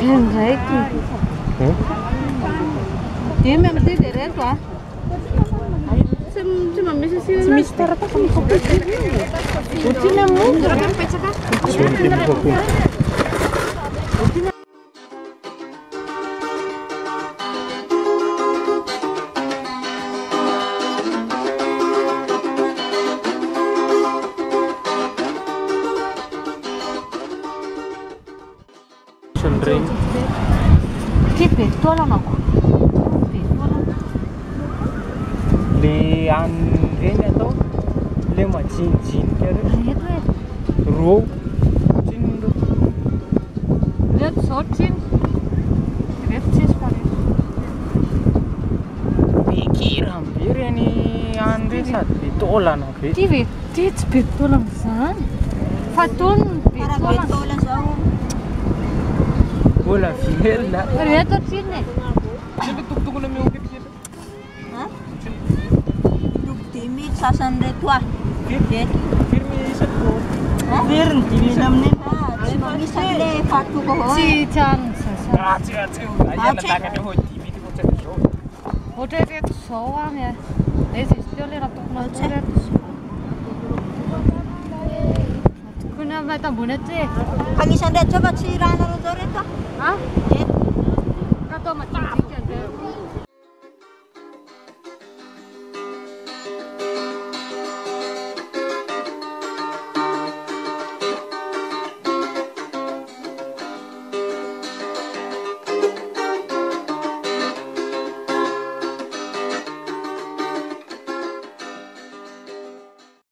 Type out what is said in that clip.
Ndraiky. Dimy amin'ity dia reto a. Tsy mamisy sina. Tsy misy taratasy amin'ny kopety. Otriny amin'ny raha mipetraka. Tsy maintsy kokoa. Che petolano ako. Petolano. Le regny atao le majinijinika regny. Reto e. Ro. Tsinona reto zao tsiny. Reto tsisy fa reto. Bekira be reny any regny sady betolana be. Ty tsy betolana zany. Fa tony betolana zao. Bola velona. Reto tsiny. Tsiny tokotokona mihoaka episy. Ha? Toko 10 000 sasany reto a. Reto. Firmy isaky bola. Ha? Firmy 10 000 amin'ny. Tsy mamisy le fatoko ho. Tsy tiany sasany. Tsy. Ayana takany ho 10 000 ohatrany zao. Ohatra reto zao any a. Izy teo le raha tokona atao reto. Tokony amin'ny tambony aty. Agnisan'ny reto zao fa tsy rahanareo zao reto a? Ha?